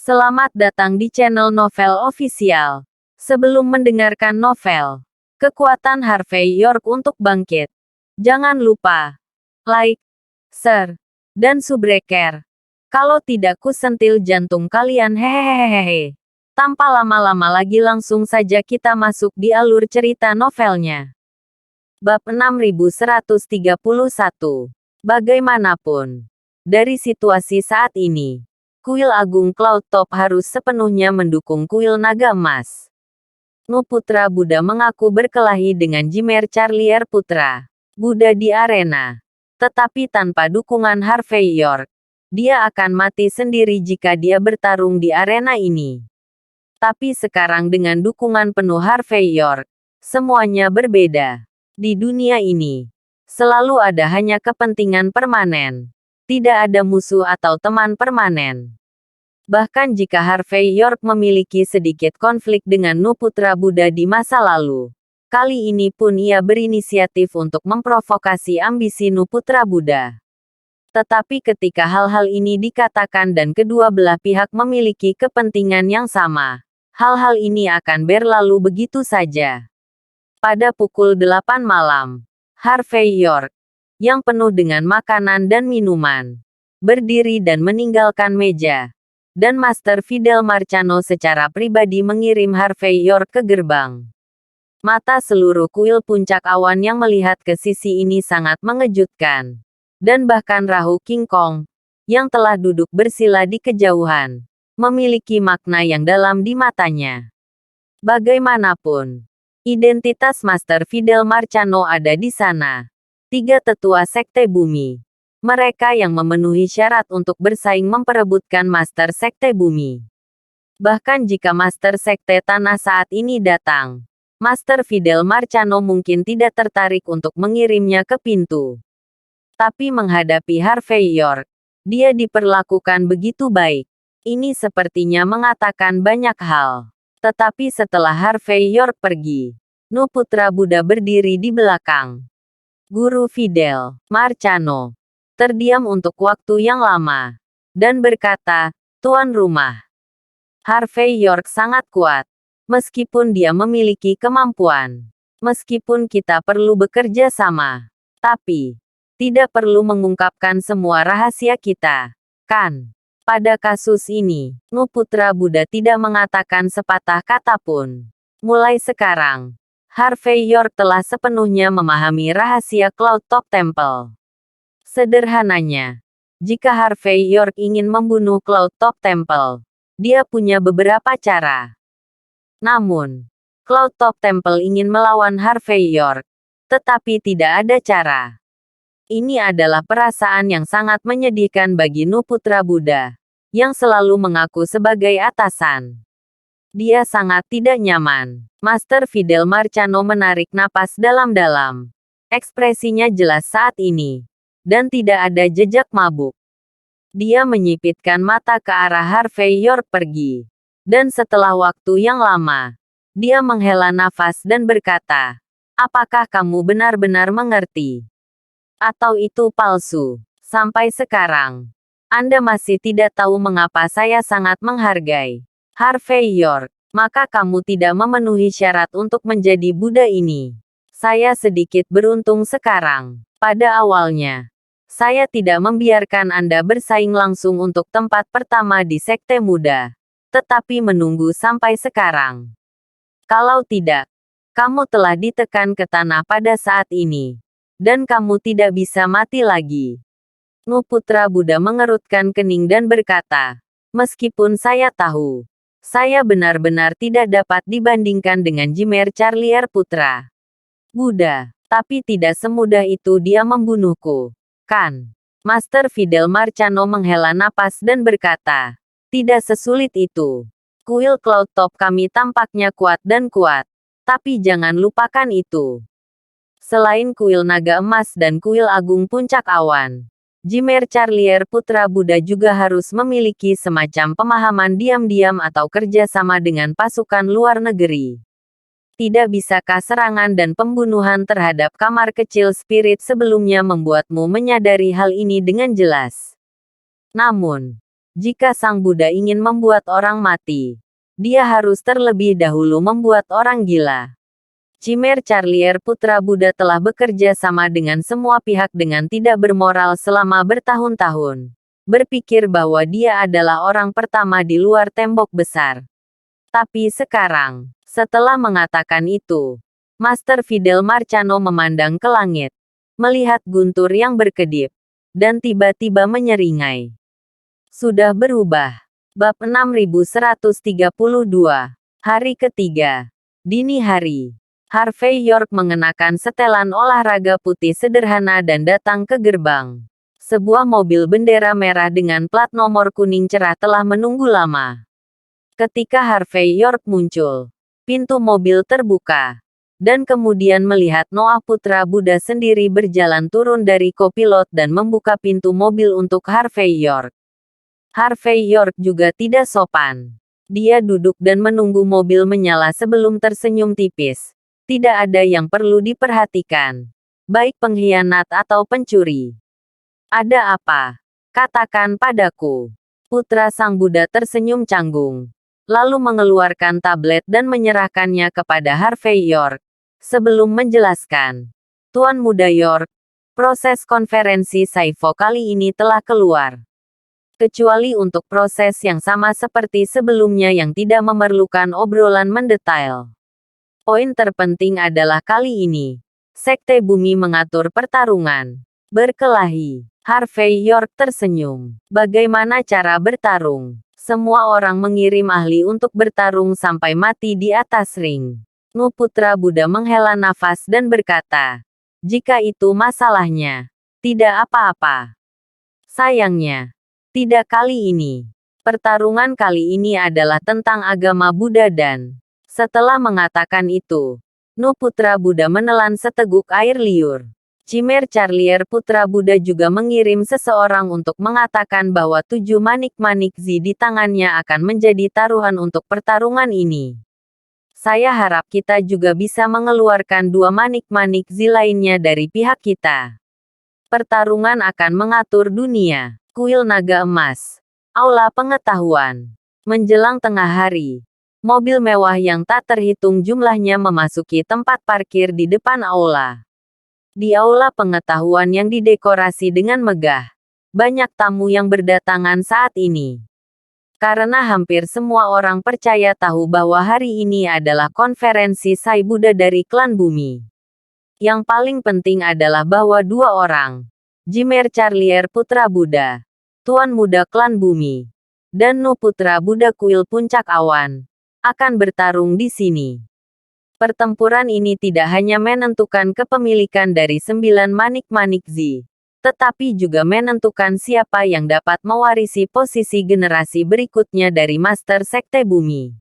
Selamat datang di channel Novel Official. Sebelum mendengarkan novel, kekuatan Harvey York untuk bangkit. Jangan lupa like, share, dan subscribe. Kalau tidak kusentil jantung kalian hehehehe. Tanpa lama-lama lagi langsung saja kita masuk di alur cerita novelnya. Bab 6131. Bagaimanapun, dari situasi saat ini, Kuil Agung Cloud Top harus sepenuhnya mendukung Kuil Naga Emas. Nu Putra Buddha mengaku berkelahi dengan Jimer Charlier Putra Buddha di arena. Tetapi tanpa dukungan Harvey York, dia akan mati sendiri jika dia bertarung di arena ini. Tapi sekarang dengan dukungan penuh Harvey York, semuanya berbeda. Di dunia ini, selalu ada hanya kepentingan permanen. Tidak ada musuh atau teman permanen. Bahkan jika Harvey York memiliki sedikit konflik dengan Nu Putra Buddha di masa lalu, kali ini pun ia berinisiatif untuk memprovokasi ambisi Nu Putra Buddha. Tetapi ketika hal-hal ini dikatakan dan kedua belah pihak memiliki kepentingan yang sama, hal-hal ini akan berlalu begitu saja. Pada pukul 8 malam, Harvey York, yang penuh dengan makanan dan minuman, berdiri dan meninggalkan meja, dan Master Fidel Marcano secara pribadi mengirim Harvey York ke gerbang. Mata seluruh kuil puncak awan yang melihat ke sisi ini sangat mengejutkan. Dan bahkan Rahu King Kong, yang telah duduk bersila di kejauhan, memiliki makna yang dalam di matanya. Bagaimanapun, identitas Master Fidel Marcano ada di sana. 3 tetua sekte bumi. Mereka yang memenuhi syarat untuk bersaing memperebutkan Master Sekte Bumi. Bahkan jika Master Sekte Tanah saat ini datang, Master Fidel Marcano mungkin tidak tertarik untuk mengirimnya ke pintu. Tapi menghadapi Harvey York, dia diperlakukan begitu baik. Ini sepertinya mengatakan banyak hal. Tetapi setelah Harvey York pergi, Nu Putra Buddha berdiri di belakang Guru Fidel Marcano. Terdiam untuk waktu yang lama. Dan berkata, Tuan rumah. Harvey York sangat kuat. Meskipun dia memiliki kemampuan. Meskipun kita perlu bekerja sama. Tapi, tidak perlu mengungkapkan semua rahasia kita. Kan? Pada kasus ini, Nu Putra Buddha tidak mengatakan sepatah kata pun. Mulai sekarang, Harvey York telah sepenuhnya memahami rahasia Cloud Top Temple. Sederhananya, jika Harvey York ingin membunuh Cloud Top Temple, dia punya beberapa cara. Namun, Cloud Top Temple ingin melawan Harvey York, tetapi tidak ada cara. Ini adalah perasaan yang sangat menyedihkan bagi Nu Putra Buddha, yang selalu mengaku sebagai atasan. Dia sangat tidak nyaman. Master Fidel Marcano menarik napas dalam-dalam. Ekspresinya jelas saat ini. Dan tidak ada jejak mabuk. Dia menyipitkan mata ke arah Harvey York pergi. Dan setelah waktu yang lama, dia menghela nafas dan berkata, apakah kamu benar-benar mengerti? Atau itu palsu? Sampai sekarang, Anda masih tidak tahu mengapa saya sangat menghargai Harvey York. Maka kamu tidak memenuhi syarat untuk menjadi Buddha ini. Saya sedikit beruntung sekarang. Pada awalnya, saya tidak membiarkan Anda bersaing langsung untuk tempat pertama di Sekte Muda. Tetapi menunggu sampai sekarang. Kalau tidak, kamu telah ditekan ke tanah pada saat ini. Dan kamu tidak bisa mati lagi. Nu Putra Buddha mengerutkan kening dan berkata, meskipun saya tahu, saya benar-benar tidak dapat dibandingkan dengan Jimer Charlier Putra Buddha. Tapi tidak semudah itu dia membunuhku. Kan? Master Fidel Marcano menghela napas dan berkata, tidak sesulit itu. Kuil Cloud Top kami tampaknya kuat dan kuat. Tapi jangan lupakan itu. Selain Kuil Naga Emas dan Kuil Agung Puncak Awan, Jimer Charlier Putra Buddha juga harus memiliki semacam pemahaman diam-diam atau kerjasama dengan pasukan luar negeri. Tidak bisakah serangan dan pembunuhan terhadap kamar kecil spirit sebelumnya membuatmu menyadari hal ini dengan jelas? Namun, Jika Sang Buddha ingin membuat orang mati, dia harus terlebih dahulu membuat orang gila. Chimère Charlier putra Buddha telah bekerja sama dengan semua pihak dengan tidak bermoral selama bertahun-tahun. Berpikir bahwa dia adalah orang pertama di luar tembok besar. Tapi sekarang, setelah mengatakan itu, Master Fidel Marcano memandang ke langit, melihat guntur yang berkedip, dan tiba-tiba menyeringai. Sudah berubah. Bab 6132. Hari ketiga. Dini hari. Harvey York mengenakan setelan olahraga putih sederhana dan datang ke gerbang. Sebuah mobil bendera merah dengan plat nomor kuning cerah telah menunggu lama. Ketika Harvey York muncul, pintu mobil terbuka. Dan kemudian melihat Noah putra Buddha sendiri berjalan turun dari kopilot dan membuka pintu mobil untuk Harvey York. Harvey York juga tidak sopan. Dia duduk dan menunggu mobil menyala sebelum tersenyum tipis. Tidak ada yang perlu diperhatikan. Baik pengkhianat atau pencuri. Ada apa? Katakan padaku. Putra Sang Buddha tersenyum canggung. Lalu mengeluarkan tablet dan menyerahkannya kepada Harvey York. Sebelum menjelaskan. Tuan Muda York, proses konferensi Saifu kali ini telah keluar. Kecuali untuk proses yang sama seperti sebelumnya yang tidak memerlukan obrolan mendetail. Poin terpenting adalah kali ini, Sekte Bumi mengatur pertarungan. Berkelahi. Harvey York tersenyum. Bagaimana cara bertarung? Semua orang mengirim ahli untuk bertarung sampai mati di atas ring. Nu putra Buddha menghela nafas dan berkata, jika itu masalahnya, tidak apa-apa. Sayangnya, tidak kali ini. Pertarungan kali ini adalah tentang agama Buddha dan setelah mengatakan itu, Nu putra Buddha menelan seteguk air liur. Chimère Charlier putra Buddha juga mengirim seseorang untuk mengatakan bahwa 7 manik-manik Zi di tangannya akan menjadi taruhan untuk pertarungan ini. Saya harap kita juga bisa mengeluarkan 2 manik-manik Zi lainnya dari pihak kita. Pertarungan akan mengatur dunia. Kuil Naga Emas. Aula Pengetahuan. Menjelang tengah hari. Mobil mewah yang tak terhitung jumlahnya memasuki tempat parkir di depan aula. Di aula pengetahuan yang didekorasi dengan megah, banyak tamu yang berdatangan saat ini. Karena hampir semua orang percaya tahu bahwa hari ini adalah konferensi Sai Buddha dari klan bumi. Yang paling penting adalah bahwa 2 orang, Chimère Charlier putra Buddha, Tuan Muda klan bumi, dan Nu putra Buddha kuil puncak awan, akan bertarung di sini. Pertempuran ini tidak hanya menentukan kepemilikan dari 9 manik-manik Zi, tetapi juga menentukan siapa yang dapat mewarisi posisi generasi berikutnya dari Master Sekte Bumi.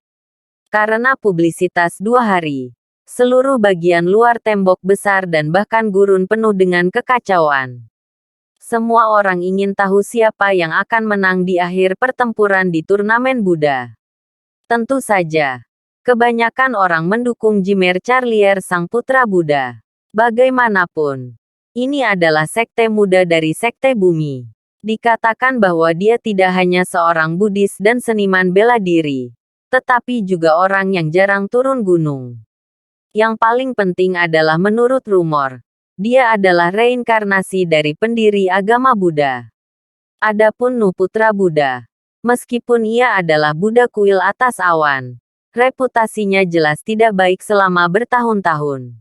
Karena publisitas 2 hari, seluruh bagian luar tembok besar dan bahkan gurun penuh dengan kekacauan. Semua orang ingin tahu siapa yang akan menang di akhir pertempuran di turnamen Buddha. Tentu saja, kebanyakan orang mendukung Chimère Charlier sang putra Buddha. Bagaimanapun, ini adalah sekte muda dari Sekte Bumi. Dikatakan bahwa dia tidak hanya seorang Buddhis dan seniman bela diri, tetapi juga orang yang jarang turun gunung. Yang paling penting adalah menurut rumor, dia adalah reinkarnasi dari pendiri agama Buddha. Adapun Nu putra Buddha, meskipun ia adalah Buddha kuil atas awan, reputasinya jelas tidak baik selama bertahun-tahun.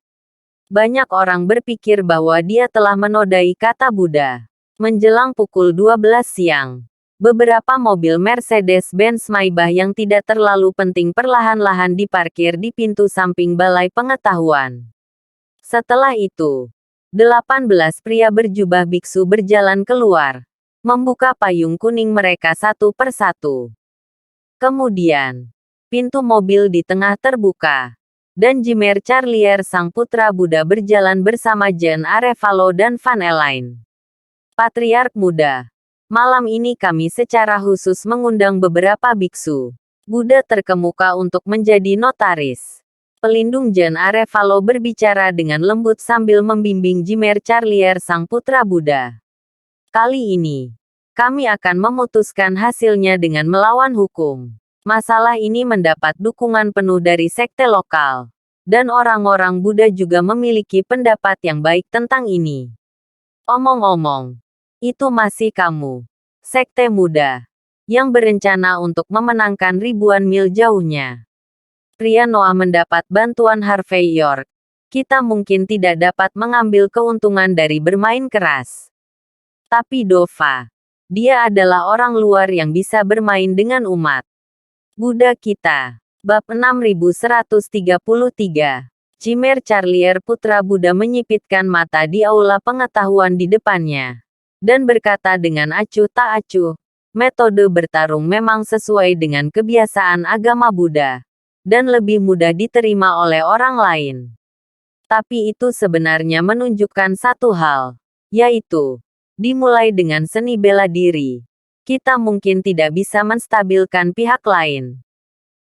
Banyak orang berpikir bahwa dia telah menodai kata Buddha. Menjelang pukul 12 siang, beberapa mobil Mercedes-Benz Maybach yang tidak terlalu penting perlahan-lahan diparkir di pintu samping Balai Pengetahuan. Setelah itu, 18 pria berjubah biksu berjalan keluar, membuka payung kuning mereka satu persatu. Kemudian, pintu mobil di tengah terbuka, dan Chimère Charlier sang putra Buddha berjalan bersama Jean Arevalo dan Van Elaine. Patriark Muda, malam ini kami secara khusus mengundang beberapa biksu Buddha terkemuka untuk menjadi notaris. Pelindung Jean Arevalo berbicara dengan lembut sambil membimbing Chimère Charlier sang putra Buddha. Kali ini, kami akan memutuskan hasilnya dengan melawan hukum. Masalah ini mendapat dukungan penuh dari sekte lokal. Dan orang-orang Buddha juga memiliki pendapat yang baik tentang ini. Omong-omong, itu masih kamu, sekte muda, yang berencana untuk memenangkan ribuan mil jauhnya. Pria Noah mendapat bantuan Harvey York. Kita mungkin tidak dapat mengambil keuntungan dari bermain keras. Tapi Dova, dia adalah orang luar yang bisa bermain dengan umat Buddha kita. Bab 6133. Cimer Charlier putra Buddha menyipitkan mata di aula pengetahuan di depannya. Dan berkata dengan acuh tak acuh, metode bertarung memang sesuai dengan kebiasaan agama Buddha. Dan lebih mudah diterima oleh orang lain. Tapi itu sebenarnya menunjukkan satu hal. Yaitu, dimulai dengan seni bela diri. Kita mungkin tidak bisa menstabilkan pihak lain.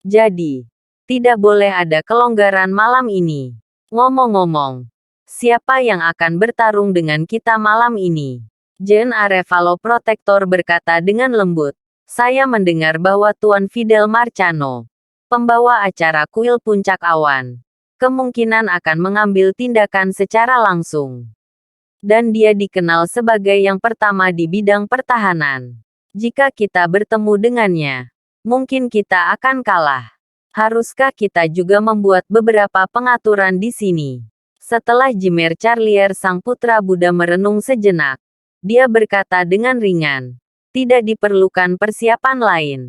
Jadi, tidak boleh ada kelonggaran malam ini. Ngomong-ngomong, siapa yang akan bertarung dengan kita malam ini? Jean Arevalo Protektor berkata dengan lembut. Saya mendengar bahwa Tuan Fidel Marcano, pembawa acara kuil Puncak Awan, kemungkinan akan mengambil tindakan secara langsung. Dan dia dikenal sebagai yang pertama di bidang pertahanan. Jika kita bertemu dengannya, mungkin kita akan kalah. Haruskah kita juga membuat beberapa pengaturan di sini? Setelah Cimer Charlier sang putra Buddha merenung sejenak, dia berkata dengan ringan, tidak diperlukan persiapan lain.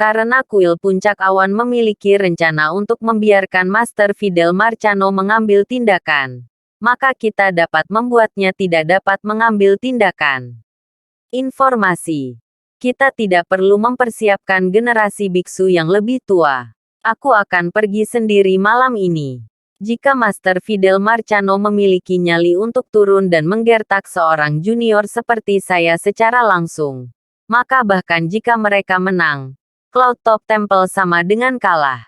Karena kuil Puncak Awan memiliki rencana untuk membiarkan Master Fidel Marcano mengambil tindakan, maka kita dapat membuatnya tidak dapat mengambil tindakan. Informasi. Kita tidak perlu mempersiapkan generasi biksu yang lebih tua. Aku akan pergi sendiri malam ini. Jika Master Fidel Marcano memiliki nyali untuk turun dan menggertak seorang junior seperti saya secara langsung, maka bahkan jika mereka menang, Cloud Top Temple sama dengan kalah.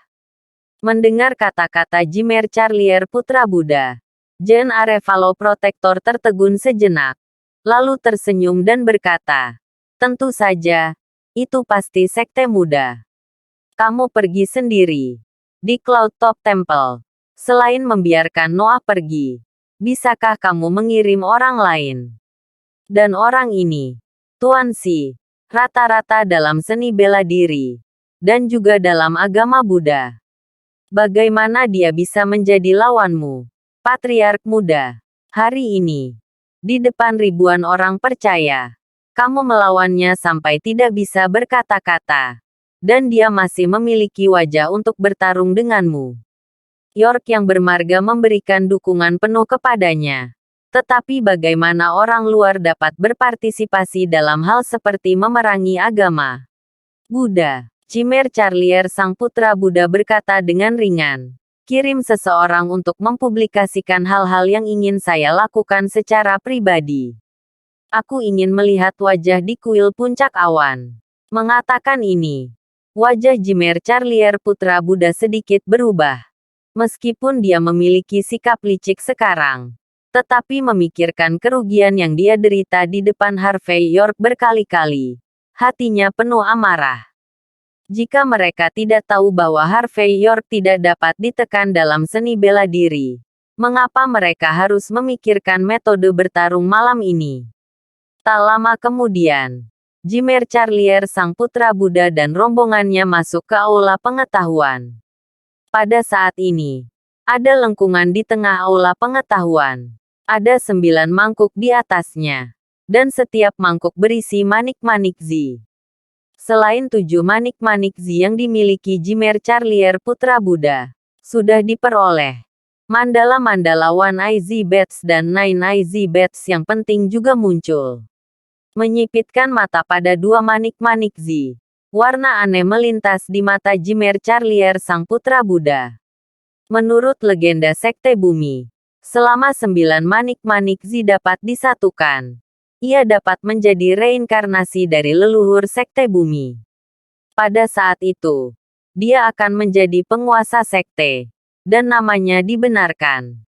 Mendengar kata-kata Cimer Charlier putra Buddha, Jean Arevalo Protektor tertegun sejenak. Lalu tersenyum dan berkata, tentu saja, itu pasti sekte muda. Kamu pergi sendiri. Di Cloud Top Temple. Selain membiarkan Noah pergi, bisakah kamu mengirim orang lain? Dan orang ini, Tuan Si, rata-rata dalam seni bela diri, dan juga dalam agama Buddha. Bagaimana dia bisa menjadi lawanmu, Patriark Muda, hari ini? Di depan ribuan orang percaya, kamu melawannya sampai tidak bisa berkata-kata. Dan dia masih memiliki wajah untuk bertarung denganmu. York yang bermarga memberikan dukungan penuh kepadanya. Tetapi bagaimana orang luar dapat berpartisipasi dalam hal seperti memerangi agama Buddha? Cimer Charlier sang putra Buddha berkata dengan ringan. Kirim seseorang untuk mempublikasikan hal-hal yang ingin saya lakukan secara pribadi. Aku ingin melihat wajah di kuil Puncak Awan. Mengatakan ini, wajah Cimer Charlier putra Buddha sedikit berubah. Meskipun dia memiliki sikap licik sekarang, tetapi memikirkan kerugian yang dia derita di depan Harvey York berkali-kali, hatinya penuh amarah. Jika mereka tidak tahu bahwa Harvey York tidak dapat ditekan dalam seni bela diri, mengapa mereka harus memikirkan metode bertarung malam ini? Tak lama kemudian, Cimer Charlier sang putra Buddha dan rombongannya masuk ke aula pengetahuan. Pada saat ini, ada lengkungan di tengah aula pengetahuan. Ada 9 mangkuk di atasnya, dan setiap mangkuk berisi manik-manik zi. Selain 7 manik-manik zi yang dimiliki Cimer Charlier putra Buddha, sudah diperoleh. Mandala-mandala One IZ Bats dan Nine IZ Bats yang penting juga muncul. Menyipitkan mata pada 2 manik-manik zi. Warna aneh melintas di mata Cimer Charlier sang putra Buddha. Menurut legenda Sekte Bumi, selama 9 manik-manik zi dapat disatukan, ia dapat menjadi reinkarnasi dari leluhur Sekte Bumi. Pada saat itu, dia akan menjadi penguasa sekte, dan namanya dibenarkan.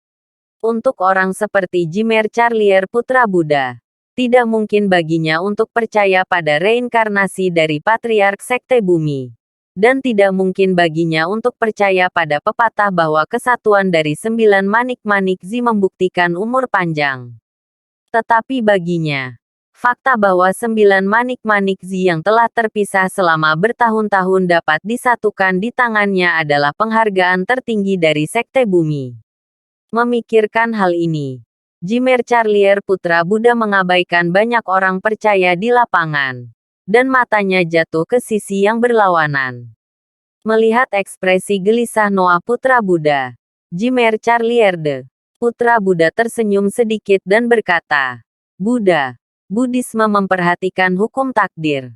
Untuk orang seperti Cimer Charlier putra Buddha, Tidak mungkin baginya untuk percaya pada reinkarnasi dari patriark sekte bumi. Dan tidak mungkin baginya untuk percaya pada pepatah bahwa kesatuan dari 9 manik-manik Zi membuktikan umur panjang. Tetapi baginya, fakta bahwa 9 manik-manik Zi yang telah terpisah selama bertahun-tahun dapat disatukan di tangannya adalah penghargaan tertinggi dari sekte bumi. Memikirkan hal ini, Jimer Charlier putra Buddha mengabaikan banyak orang percaya di lapangan. Dan matanya jatuh ke sisi yang berlawanan. Melihat ekspresi gelisah Noah putra Buddha, Jimer Charlier putra Buddha tersenyum sedikit dan berkata, Buddha, Buddhisme memperhatikan hukum takdir.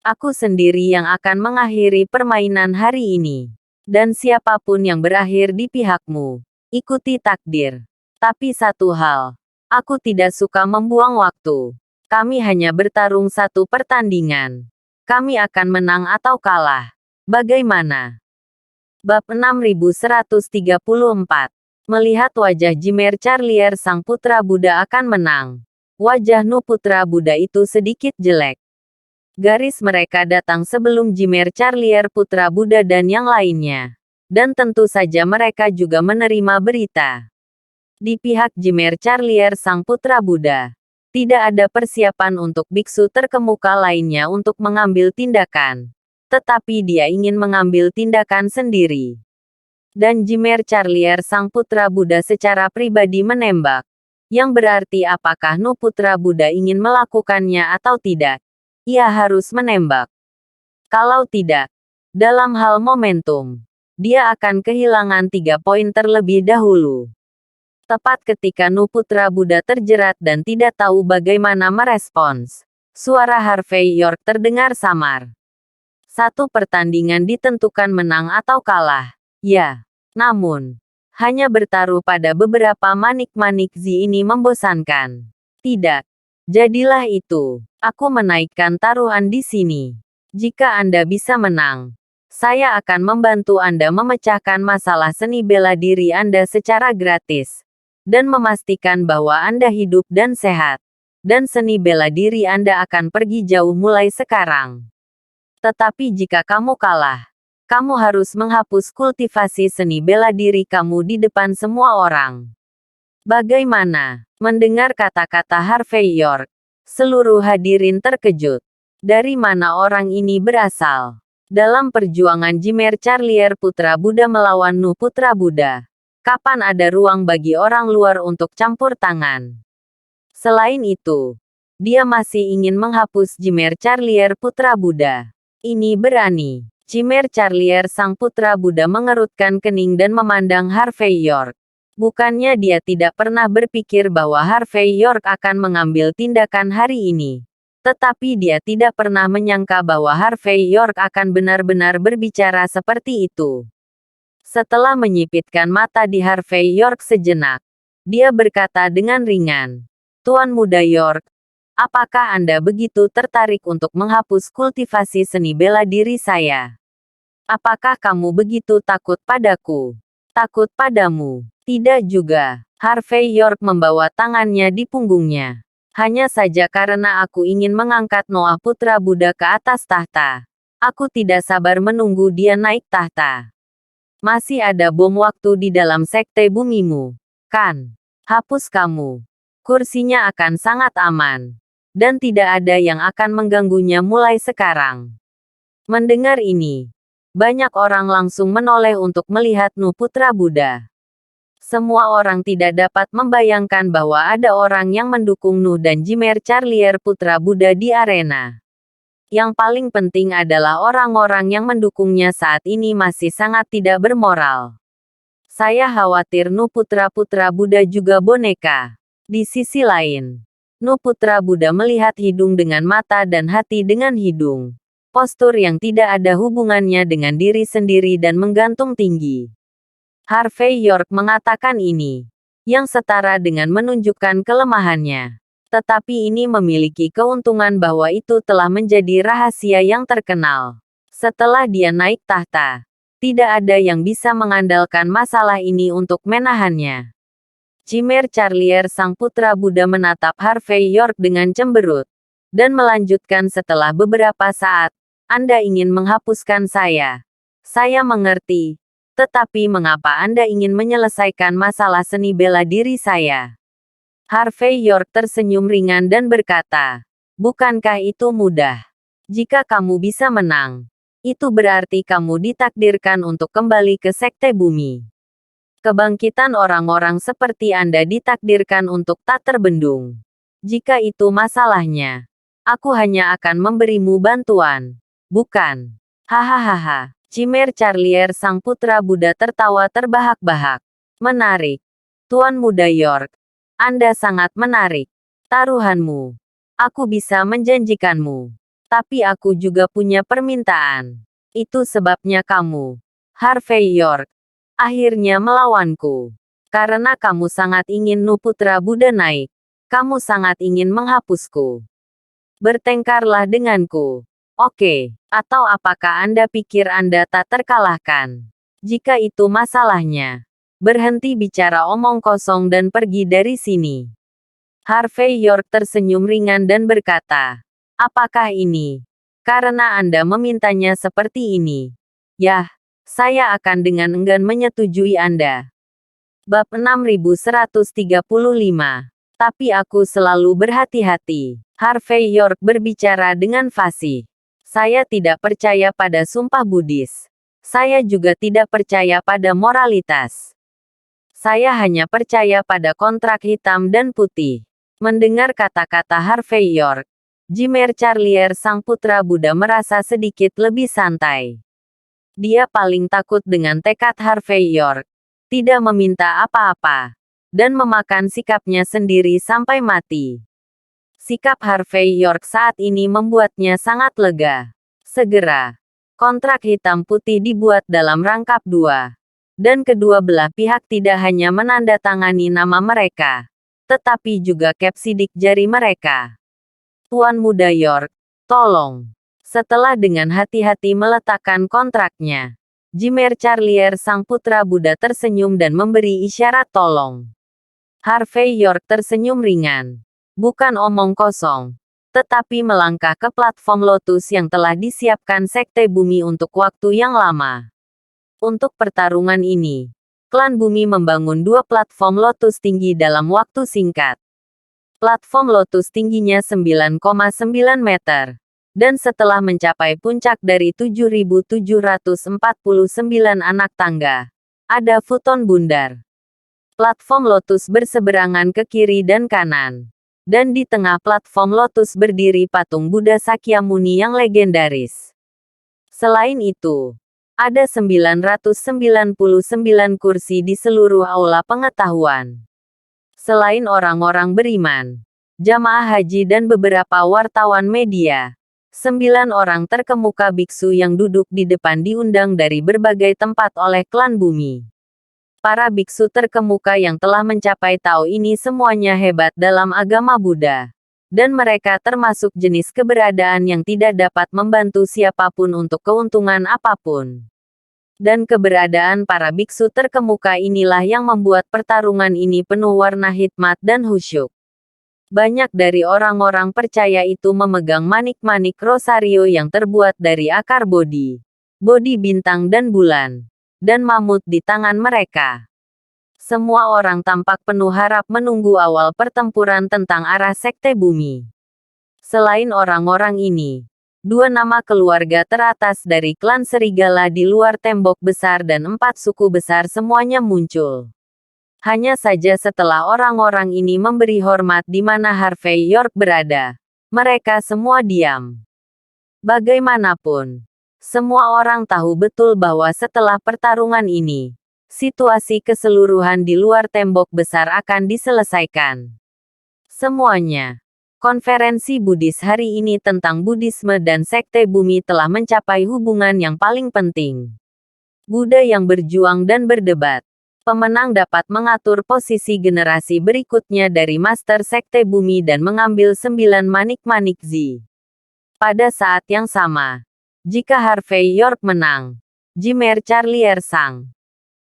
Aku sendiri yang akan mengakhiri permainan hari ini. Dan siapapun yang berakhir di pihakmu, ikuti takdir. Tapi satu hal, aku tidak suka membuang waktu. Kami hanya bertarung satu pertandingan. Kami akan menang atau kalah. Bagaimana? Bab 6134. Melihat wajah Jimer Charlier sang putra Buddha akan menang. Wajah Nu putra Buddha itu sedikit jelek. Garis mereka datang sebelum Jimer Charlier putra Buddha dan yang lainnya. Dan tentu saja mereka juga menerima berita. Di pihak Jimer Charlier sang putra Buddha, tidak ada persiapan untuk biksu terkemuka lainnya untuk mengambil tindakan. Tetapi dia ingin mengambil tindakan sendiri. Dan Jimer Charlier sang putra Buddha secara pribadi menembak. Yang berarti apakah Nu putra Buddha ingin melakukannya atau tidak. Ia harus menembak. Kalau tidak, dalam hal momentum, dia akan kehilangan 3 poin terlebih dahulu. Tepat ketika Nu putra Buddha terjerat dan tidak tahu bagaimana merespons, suara Harvey York terdengar samar. Satu pertandingan ditentukan menang atau kalah. Ya, namun, hanya bertaruh pada beberapa manik-manik Zi ini membosankan. Tidak. Jadilah itu. Aku menaikkan taruhan di sini. Jika Anda bisa menang, saya akan membantu Anda memecahkan masalah seni bela diri Anda secara gratis. Dan memastikan bahwa Anda hidup dan sehat. Dan seni bela diri Anda akan pergi jauh mulai sekarang. Tetapi jika kamu kalah, kamu harus menghapus kultivasi seni bela diri kamu di depan semua orang. Bagaimana? Mendengar kata-kata Harvey York, seluruh hadirin terkejut. Dari mana orang ini berasal? Dalam perjuangan Jimer Charlier putra Buddha melawan Nu putra Buddha, kapan ada ruang bagi orang luar untuk campur tangan? Selain itu, dia masih ingin menghapus Jimer Charlier putra Buddha. Ini berani. Jimer Charlier sang putra Buddha mengerutkan kening dan memandang Harvey York. Bukannya dia tidak pernah berpikir bahwa Harvey York akan mengambil tindakan hari ini. Tetapi dia tidak pernah menyangka bahwa Harvey York akan benar-benar berbicara seperti itu. Setelah menyipitkan mata di Harvey York sejenak, dia berkata dengan ringan, Tuan Muda York, apakah Anda begitu tertarik untuk menghapus kultivasi seni bela diri saya? Apakah kamu begitu takut padaku? Takut padamu? Tidak juga. Harvey York membawa tangannya di punggungnya. Hanya saja karena aku ingin mengangkat Noah putra Buddha ke atas tahta. Aku tidak sabar menunggu dia naik tahta. Masih ada bom waktu di dalam sekte bumimu, kan? Hapus kamu. Kursinya akan sangat aman. Dan tidak ada yang akan mengganggunya mulai sekarang. Mendengar ini, banyak orang langsung menoleh untuk melihat Nu putra Buddha. Semua orang tidak dapat membayangkan bahwa ada orang yang mendukung Nu dan Jimer Charlier putra Buddha di arena. Yang paling penting adalah orang-orang yang mendukungnya saat ini masih sangat tidak bermoral. Saya khawatir Nu putra-putra Buddha juga boneka. Di sisi lain, Nu putra Buddha melihat hidung dengan mata dan hati dengan hidung. Postur yang tidak ada hubungannya dengan diri sendiri dan menggantung tinggi. Harvey York mengatakan ini, yang setara dengan menunjukkan kelemahannya. Tetapi ini memiliki keuntungan bahwa itu telah menjadi rahasia yang terkenal. Setelah dia naik tahta, tidak ada yang bisa mengandalkan masalah ini untuk menahannya. Cimer Charlier sang putra Buddha menatap Harvey York dengan cemberut. Dan melanjutkan setelah beberapa saat, Anda ingin menghapuskan saya. Saya mengerti. Tetapi mengapa Anda ingin menyelesaikan masalah seni bela diri saya? Harvey York tersenyum ringan dan berkata, bukankah itu mudah? Jika kamu bisa menang, itu berarti kamu ditakdirkan untuk kembali ke Sekte Bumi. Kebangkitan orang-orang seperti Anda ditakdirkan untuk tak terbendung. Jika itu masalahnya, aku hanya akan memberimu bantuan. Bukan. Hahaha. Cimer Charlier sang putra Buddha tertawa terbahak-bahak. Menarik. Tuan Muda York. Anda sangat menarik. Taruhanmu. Aku bisa menjanjikanmu. Tapi aku juga punya permintaan. Itu sebabnya kamu, Harvey York, akhirnya melawanku. Karena kamu sangat ingin Nuputra Buddha naik. Kamu sangat ingin menghapusku. Bertengkarlah denganku. Oke, atau apakah Anda pikir Anda tak terkalahkan? Jika itu masalahnya, berhenti bicara omong kosong dan pergi dari sini. Harvey York tersenyum ringan dan berkata, apakah ini? Karena Anda memintanya seperti ini. Yah, saya akan dengan enggan menyetujui Anda. Bab 6135. Tapi aku selalu berhati-hati. Harvey York berbicara dengan fasih. Saya tidak percaya pada sumpah Buddhis. Saya juga tidak percaya pada moralitas. Saya hanya percaya pada kontrak hitam dan putih. Mendengar kata-kata Harvey York, Cimer Charlier sang putra Buddha merasa sedikit lebih santai. Dia paling takut dengan tekad Harvey York. Tidak meminta apa-apa. Dan memakan sikapnya sendiri sampai mati. Sikap Harvey York saat ini membuatnya sangat lega. Segera, kontrak hitam putih dibuat dalam rangkap dua. Dan kedua belah pihak tidak hanya menandatangani nama mereka, tetapi juga cap sidik jari mereka. Tuan Muda York, tolong. Setelah dengan hati-hati meletakkan kontraknya, Cimer Charlier sang putra Buddha tersenyum dan memberi isyarat tolong. Harvey York tersenyum ringan. Bukan omong kosong. Tetapi melangkah ke platform Lotus yang telah disiapkan Sekte Bumi untuk waktu yang lama. Untuk pertarungan ini, klan Bumi membangun dua platform Lotus tinggi dalam waktu singkat. Platform Lotus tingginya 9,9 meter. Dan setelah mencapai puncak dari 7.749 anak tangga, ada futon bundar. Platform Lotus berseberangan ke kiri dan kanan. Dan di tengah platform Lotus berdiri patung Buddha Sakyamuni yang legendaris. Selain itu, ada 999 kursi di seluruh aula pengetahuan. Selain orang-orang beriman, jamaah haji dan beberapa wartawan media, 9 orang terkemuka biksu yang duduk di depan diundang dari berbagai tempat oleh klan Bumi. Para biksu terkemuka yang telah mencapai Tao ini semuanya hebat dalam agama Buddha. Dan mereka termasuk jenis keberadaan yang tidak dapat membantu siapapun untuk keuntungan apapun. Dan keberadaan para biksu terkemuka inilah yang membuat pertarungan ini penuh warna hikmat dan khusyuk. Banyak dari orang-orang percaya itu memegang manik-manik rosario yang terbuat dari akar bodi bintang dan bulan, dan mamut di tangan mereka. Semua orang tampak penuh harap menunggu awal pertempuran tentang arah Sekte Bumi. Selain orang-orang ini, 2 nama keluarga teratas dari klan Serigala di luar tembok besar dan 4 suku besar semuanya muncul. Hanya saja setelah orang-orang ini memberi hormat di mana Harvey York berada, mereka semua diam. Bagaimanapun, semua orang tahu betul bahwa setelah pertarungan ini, situasi keseluruhan di luar tembok besar akan diselesaikan. Semuanya. Konferensi Buddhis hari ini tentang Buddhisme dan Sekte Bumi telah mencapai hubungan yang paling penting. Buddha yang berjuang dan berdebat. Pemenang dapat mengatur posisi generasi berikutnya dari Master Sekte Bumi dan mengambil 9 manik-manik Z. Pada saat yang sama, jika Harvey York menang, Cimer Charlier sang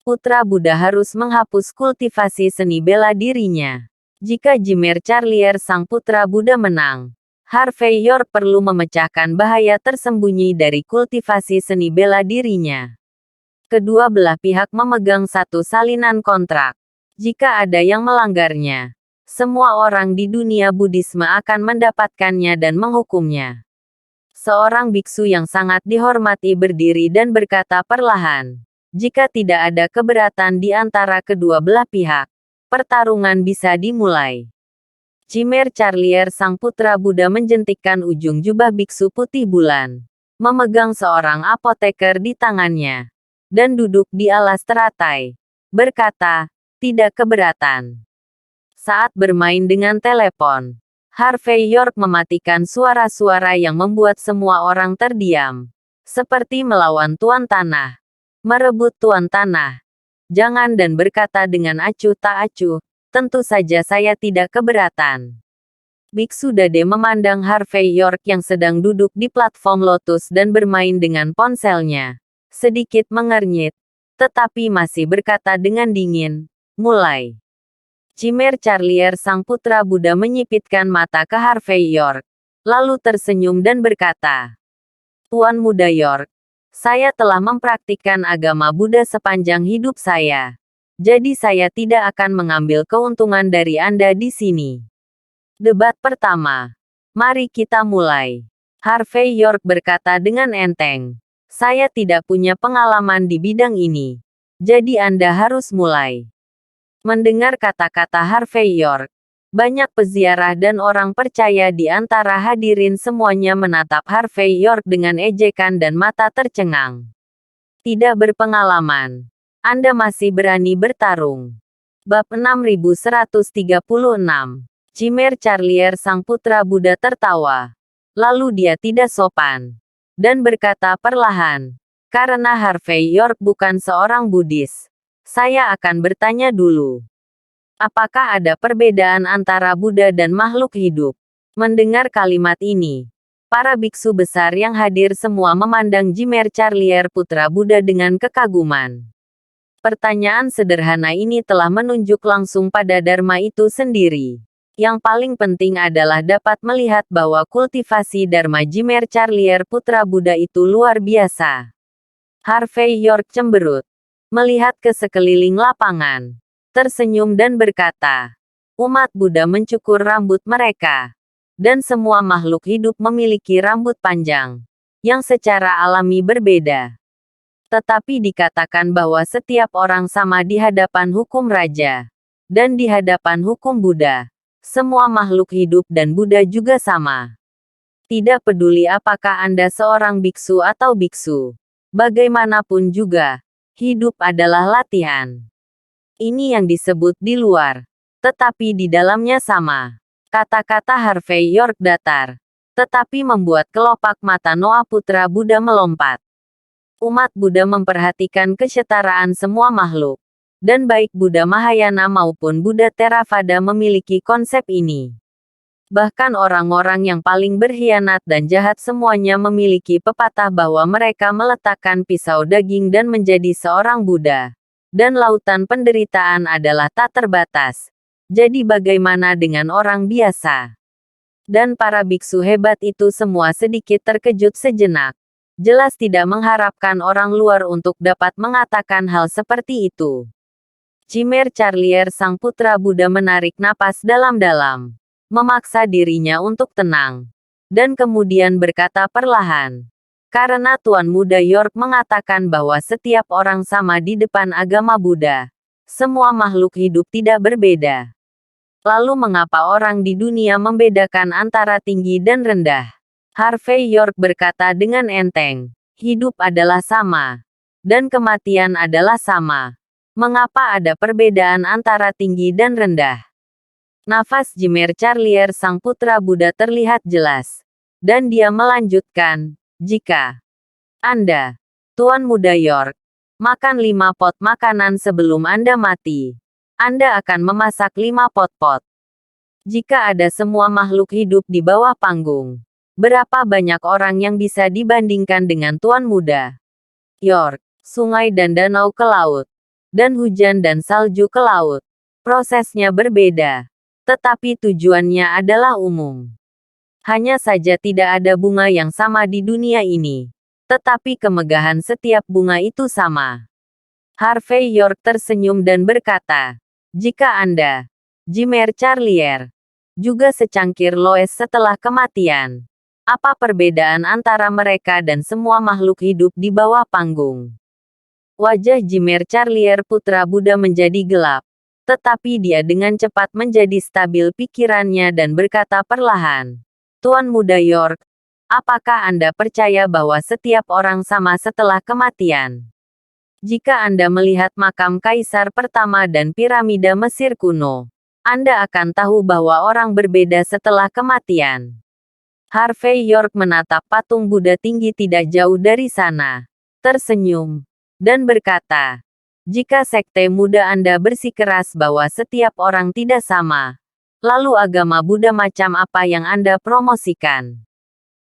Putra Buddha harus menghapus kultivasi seni bela dirinya. Jika Jimer Charlier sang putra Buddha menang, Harvey York perlu memecahkan bahaya tersembunyi dari kultivasi seni bela dirinya. Kedua belah pihak memegang satu salinan kontrak. Jika ada yang melanggarnya, semua orang di dunia Buddhisme akan mendapatkannya dan menghukumnya. Seorang biksu yang sangat dihormati berdiri dan berkata perlahan, jika tidak ada keberatan di antara kedua belah pihak, pertarungan bisa dimulai. Jimer Charlier sang putra Buddha menjentikkan ujung jubah biksu putih bulan, memegang seorang apoteker di tangannya, dan duduk di alas teratai, berkata, tidak keberatan. Saat bermain dengan telepon, Harvey York mematikan suara-suara yang membuat semua orang terdiam, seperti melawan tuan tanah, merebut tuan tanah. Jangan dan berkata dengan acuh tak acuh, tentu saja saya tidak keberatan. Biksu Dade memandang Harvey York yang sedang duduk di platform lotus dan bermain dengan ponselnya. Sedikit mengernyit, tetapi masih berkata dengan dingin, mulai. Jimer Charlier sang putra Buddha menyipitkan mata ke Harvey York, lalu tersenyum dan berkata, Tuan Muda York, saya telah mempraktikkan agama Buddha sepanjang hidup saya. Jadi saya tidak akan mengambil keuntungan dari Anda di sini. Debat pertama. Mari kita mulai. Harvey York berkata dengan enteng. Saya tidak punya pengalaman di bidang ini. Jadi Anda harus mulai. Mendengar kata-kata Harvey York, banyak peziarah dan orang percaya di antara hadirin semuanya menatap Harvey York dengan ejekan dan mata tercengang. Tidak berpengalaman. Anda masih berani bertarung. Bab 6136. Jimer Charlier sang putra Buddha tertawa. Lalu dia tidak sopan. Dan berkata perlahan, karena Harvey York bukan seorang Buddhis, saya akan bertanya dulu. Apakah ada perbedaan antara Buddha dan makhluk hidup? Mendengar kalimat ini, para biksu besar yang hadir semua memandang Jimer Charlier putra Buddha dengan kekaguman. Pertanyaan sederhana ini telah menunjuk langsung pada dharma itu sendiri. Yang paling penting adalah dapat melihat bahwa kultivasi dharma Jimer Charlier putra Buddha itu luar biasa. Harvey York cemberut, melihat ke sekeliling lapangan, tersenyum dan berkata, umat Buddha mencukur rambut mereka. Dan semua makhluk hidup memiliki rambut panjang, yang secara alami berbeda. Tetapi dikatakan bahwa setiap orang sama di hadapan hukum raja, dan di hadapan hukum Buddha. Semua makhluk hidup dan Buddha juga sama. Tidak peduli apakah Anda seorang biksu atau biksu. Bagaimanapun juga, hidup adalah latihan. Ini yang disebut di luar, tetapi di dalamnya sama. Kata-kata Harvey York datar, tetapi membuat kelopak mata Noah putra Buddha melompat. Umat Buddha memperhatikan kesetaraan semua makhluk. Dan baik Buddha Mahayana maupun Buddha Theravada memiliki konsep ini. Bahkan orang-orang yang paling berkhianat dan jahat semuanya memiliki pepatah bahwa mereka meletakkan pisau daging dan menjadi seorang Buddha. Dan lautan penderitaan adalah tak terbatas. Jadi bagaimana dengan orang biasa? Dan para biksu hebat itu semua sedikit terkejut sejenak. Jelas tidak mengharapkan orang luar untuk dapat mengatakan hal seperti itu. Jimer Charlier sang putra Buddha menarik napas dalam-dalam, memaksa dirinya untuk tenang, dan kemudian berkata perlahan, karena Tuan Muda York mengatakan bahwa setiap orang sama di depan agama Buddha, semua makhluk hidup tidak berbeda. Lalu mengapa orang di dunia membedakan antara tinggi dan rendah? Harvey York berkata dengan enteng, hidup adalah sama, dan kematian adalah sama. Mengapa ada perbedaan antara tinggi dan rendah? Nafas Jimer Charlier sang putra Buddha terlihat jelas. Dan dia melanjutkan, jika Anda, Tuan Muda York, makan 5 pot makanan sebelum Anda mati, Anda akan memasak 5 pot-pot. Jika ada semua makhluk hidup di bawah panggung, berapa banyak orang yang bisa dibandingkan dengan Tuan Muda York, sungai dan danau ke laut? dan hujan dan salju ke laut. Prosesnya berbeda, tetapi tujuannya adalah umum. Hanya saja tidak ada bunga yang sama di dunia ini, tetapi kemegahan setiap bunga itu sama. Harvey York tersenyum dan berkata, "Jika Anda, Jimmer Charlier, juga secangkir Lois setelah kematian, apa perbedaan antara mereka dan semua makhluk hidup di bawah panggung?" Wajah Jimmer Charlier putra Buddha menjadi gelap, tetapi dia dengan cepat menjadi stabil pikirannya dan berkata perlahan, "Tuan Muda York, apakah Anda percaya bahwa setiap orang sama setelah kematian? Jika Anda melihat makam Kaisar pertama dan piramida Mesir kuno, Anda akan tahu bahwa orang berbeda setelah kematian." Harvey York menatap patung Buddha tinggi tidak jauh dari sana, tersenyum, dan berkata, "Jika sekte muda Anda bersikeras bahwa setiap orang tidak sama, lalu agama Buddha macam apa yang Anda promosikan?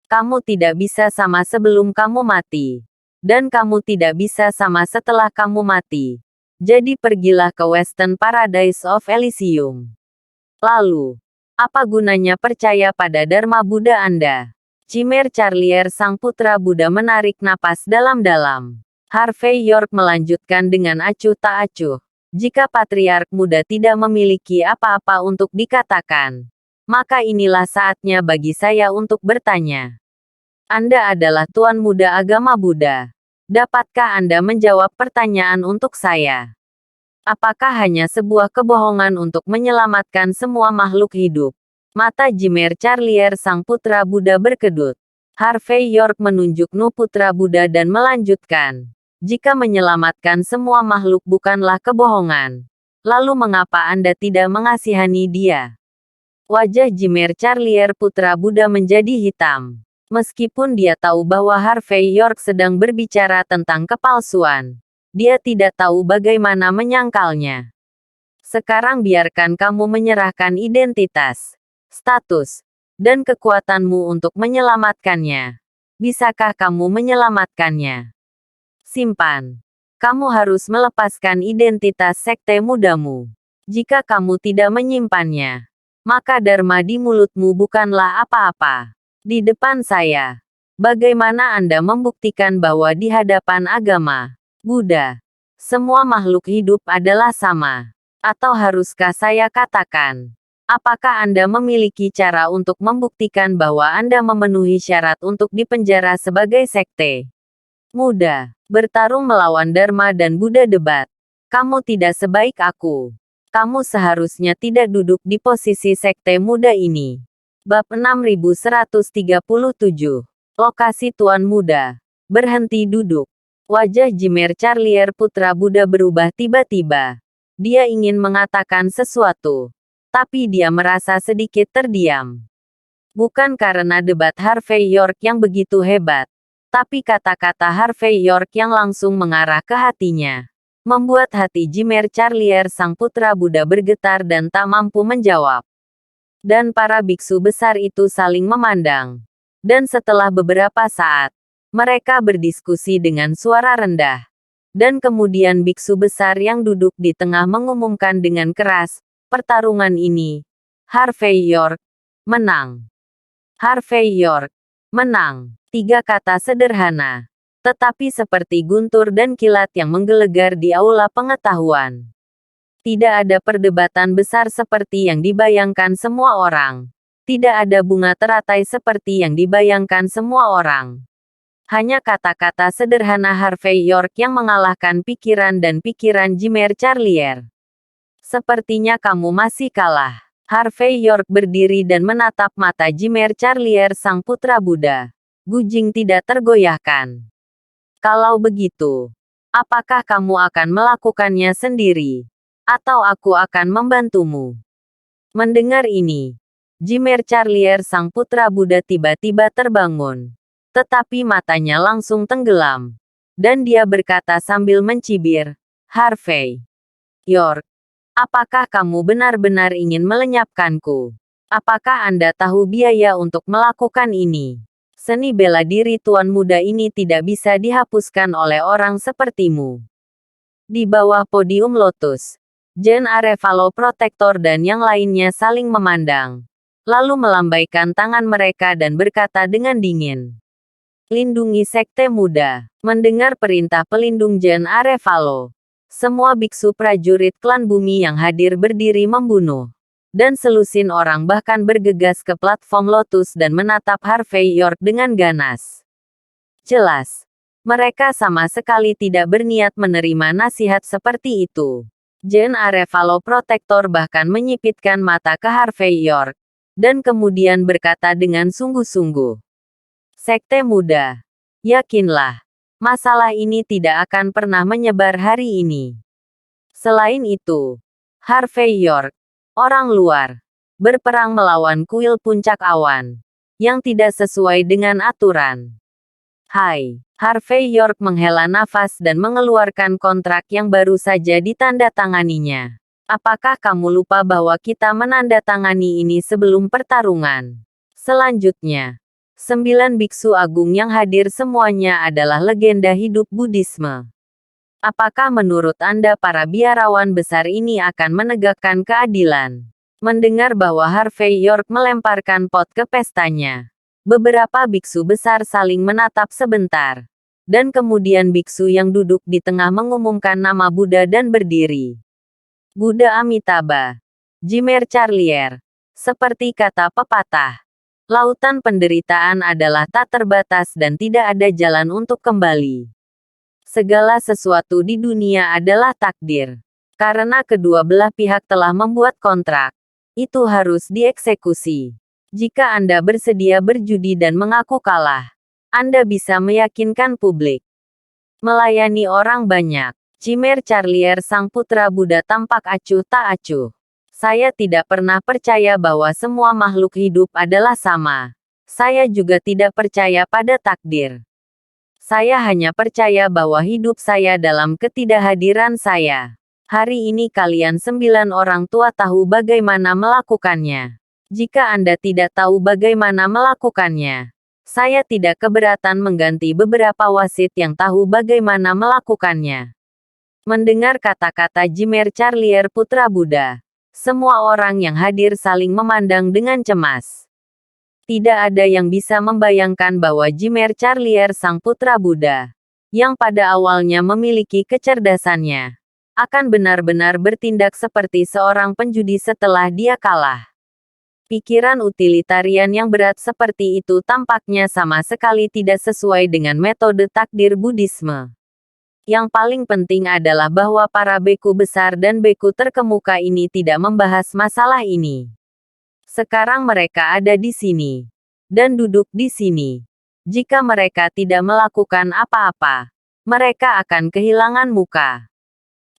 Kamu tidak bisa sama sebelum kamu mati, dan kamu tidak bisa sama setelah kamu mati. Jadi pergilah ke Western Paradise of Elysium. Lalu, apa gunanya percaya pada Dharma Buddha Anda?" Jimmer Charlier sang putra Buddha menarik napas dalam-dalam. Harvey York melanjutkan dengan acuh tak acuh. "Jika patriark muda tidak memiliki apa-apa untuk dikatakan, maka inilah saatnya bagi saya untuk bertanya. Anda adalah tuan muda agama Buddha. Dapatkah Anda menjawab pertanyaan untuk saya? Apakah hanya sebuah kebohongan untuk menyelamatkan semua makhluk hidup?" Mata Jimmer Charlier sang putra Buddha berkedut. Harvey York menunjuk Nu putra Buddha dan melanjutkan, "Jika menyelamatkan semua makhluk bukanlah kebohongan, lalu mengapa Anda tidak mengasihani dia?" Wajah Jimmer Charlier putra Buddha menjadi hitam. Meskipun dia tahu bahwa Harvey York sedang berbicara tentang kepalsuan, dia tidak tahu bagaimana menyangkalnya. "Sekarang biarkan kamu menyerahkan identitas, status, dan kekuatanmu untuk menyelamatkannya. Bisakah kamu menyelamatkannya? Simpan. Kamu harus melepaskan identitas sekte mudamu. Jika kamu tidak menyimpannya, maka dharma di mulutmu bukanlah apa-apa. Di depan saya, bagaimana Anda membuktikan bahwa di hadapan agama Buddha, semua makhluk hidup adalah sama? Atau haruskah saya katakan, apakah Anda memiliki cara untuk membuktikan bahwa Anda memenuhi syarat untuk dipenjara sebagai sekte muda? Bertarung melawan Dharma dan Buddha debat. Kamu tidak sebaik aku. Kamu seharusnya tidak duduk di posisi sekte muda ini. Bab 6137. Lokasi Tuan Muda. Berhenti duduk. Wajah Jimmer Charlier putra Buddha berubah tiba-tiba. Dia ingin mengatakan sesuatu, tapi dia merasa sedikit terdiam. Bukan karena debat Harvey York yang begitu hebat, tapi kata-kata Harvey York yang langsung mengarah ke hatinya, membuat hati Jimmer Charlier sang putra Buddha bergetar dan tak mampu menjawab. Dan para biksu besar itu saling memandang. Dan setelah beberapa saat, mereka berdiskusi dengan suara rendah. Dan kemudian biksu besar yang duduk di tengah mengumumkan dengan keras, "Pertarungan ini, Harvey York menang. Harvey York menang." 3 kata sederhana, tetapi seperti guntur dan kilat yang menggelegar di aula pengetahuan. Tidak ada perdebatan besar seperti yang dibayangkan semua orang. Tidak ada bunga teratai seperti yang dibayangkan semua orang. Hanya kata-kata sederhana Harvey York yang mengalahkan pikiran dan pikiran Jimmer Charlier. "Sepertinya kamu masih kalah." Harvey York berdiri dan menatap mata Jimmer Charlier sang putra Buddha. Gujing tidak tergoyahkan. "Kalau begitu, apakah kamu akan melakukannya sendiri? Atau aku akan membantumu?" Mendengar ini, Jimmer Charlier sang putra Buddha tiba-tiba terbangun. Tetapi matanya langsung tenggelam. Dan dia berkata sambil mencibir, "Harvey York, apakah kamu benar-benar ingin melenyapkanku? Apakah Anda tahu biaya untuk melakukan ini? Seni bela diri tuan muda ini tidak bisa dihapuskan oleh orang sepertimu." Di bawah podium lotus, Jen Arevalo Protector dan yang lainnya saling memandang. Lalu melambaikan tangan mereka dan berkata dengan dingin. Lindungi Sekte Muda. Mendengar perintah pelindung Jen Arevalo, semua biksu prajurit klan bumi yang hadir berdiri membunuh. Dan selusin orang bahkan bergegas ke platform lotus dan menatap Harvey York dengan ganas. Jelas, mereka sama sekali tidak berniat menerima nasihat seperti itu. Jen Arevalo Protector bahkan menyipitkan mata ke Harvey York, dan kemudian berkata dengan sungguh-sungguh. Sekte Muda, yakinlah, masalah ini tidak akan pernah menyebar hari ini. Selain itu, Harvey York, orang luar, berperang melawan kuil puncak awan, yang tidak sesuai dengan aturan. Hai, Harvey York menghela nafas dan mengeluarkan kontrak yang baru saja ditandatanganinya. Apakah kamu lupa bahwa kita menandatangani ini sebelum pertarungan? Selanjutnya, 9 biksu agung yang hadir semuanya adalah legenda hidup Buddhisme. Apakah menurut Anda para biarawan besar ini akan menegakkan keadilan? Mendengar bahwa Harvey York melemparkan pot ke pestanya, beberapa biksu besar saling menatap sebentar. Dan kemudian biksu yang duduk di tengah mengumumkan nama Buddha dan berdiri. Buddha Amitabha. Jimer Charlier. Seperti kata pepatah, lautan penderitaan adalah tak terbatas dan tidak ada jalan untuk kembali. Segala sesuatu di dunia adalah takdir. Karena kedua belah pihak telah membuat kontrak, itu harus dieksekusi. Jika Anda bersedia berjudi dan mengaku kalah, Anda bisa meyakinkan publik. Melayani orang banyak. Jimer Charlier sang putra Buddha tampak acuh tak acuh. Saya tidak pernah percaya bahwa semua makhluk hidup adalah sama. Saya juga tidak percaya pada takdir. Saya hanya percaya bahwa hidup saya dalam ketidakhadiran saya. Hari ini kalian 9 orang tua tahu bagaimana melakukannya. Jika Anda tidak tahu bagaimana melakukannya, saya tidak keberatan mengganti beberapa wasit yang tahu bagaimana melakukannya. Mendengar kata-kata Jimer Charlier putra Buddha, semua orang yang hadir saling memandang dengan cemas. Tidak ada yang bisa membayangkan bahwa Jimer Charlier sang putra Buddha, yang pada awalnya memiliki kecerdasannya, akan benar-benar bertindak seperti seorang penjudi setelah dia kalah. Pikiran utilitarian yang berat seperti itu tampaknya sama sekali tidak sesuai dengan metode takdir Buddhisme. Yang paling penting adalah bahwa para beku besar dan beku terkemuka ini tidak membahas masalah ini. Sekarang mereka ada di sini. Dan duduk di sini. Jika mereka tidak melakukan apa-apa, mereka akan kehilangan muka.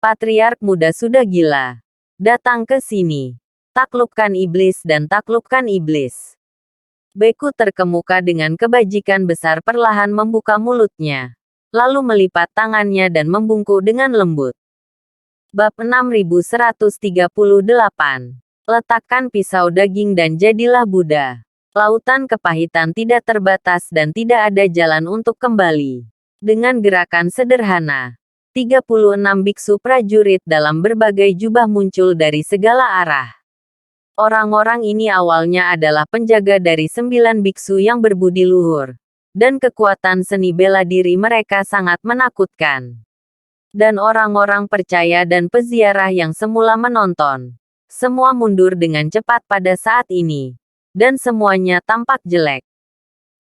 Patriark muda sudah gila. Datang ke sini. Taklukkan iblis dan taklukkan iblis. Beku terkemuka dengan kebajikan besar perlahan membuka mulutnya. Lalu melipat tangannya dan membungkuk dengan lembut. Bab 6138. Letakkan pisau daging dan jadilah Buddha. Lautan kepahitan tidak terbatas dan tidak ada jalan untuk kembali. Dengan gerakan sederhana, 36 biksu prajurit dalam berbagai jubah muncul dari segala arah. Orang-orang ini awalnya adalah penjaga dari 9 biksu yang berbudi luhur. Dan kekuatan seni bela diri mereka sangat menakutkan. Dan orang-orang percaya dan peziarah yang semula menonton, semua mundur dengan cepat pada saat ini. Dan semuanya tampak jelek.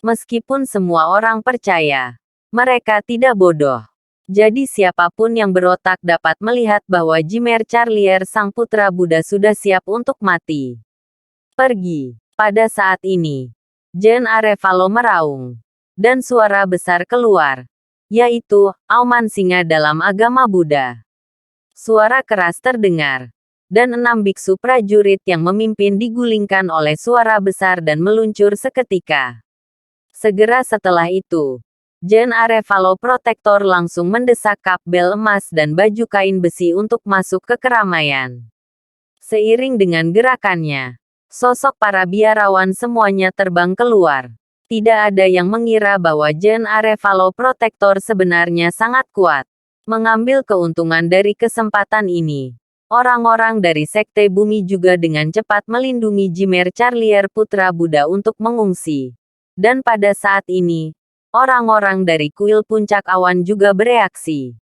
Meskipun semua orang percaya, mereka tidak bodoh. Jadi siapapun yang berotak dapat melihat bahwa Jimer Charlier sang putra Buddha sudah siap untuk mati. Pergi. Pada saat ini, Jen Arevalo meraung. Dan suara besar keluar, yaitu, auman singa dalam agama Buddha. Suara keras terdengar, dan 6 biksu prajurit yang memimpin digulingkan oleh suara besar dan meluncur seketika. Segera setelah itu, Jen Arevalo Protector langsung mendesak kap bel emas dan baju kain besi untuk masuk ke keramaian. Seiring dengan gerakannya, sosok para biarawan semuanya terbang keluar. Tidak ada yang mengira bahwa Jen Arevalo Protector sebenarnya sangat kuat. mengambil keuntungan dari kesempatan ini. Orang-orang dari Sekte Bumi juga dengan cepat melindungi Jimer Charlier Putra Buddha untuk mengungsi. Dan pada saat ini, orang-orang dari kuil puncak awan juga bereaksi.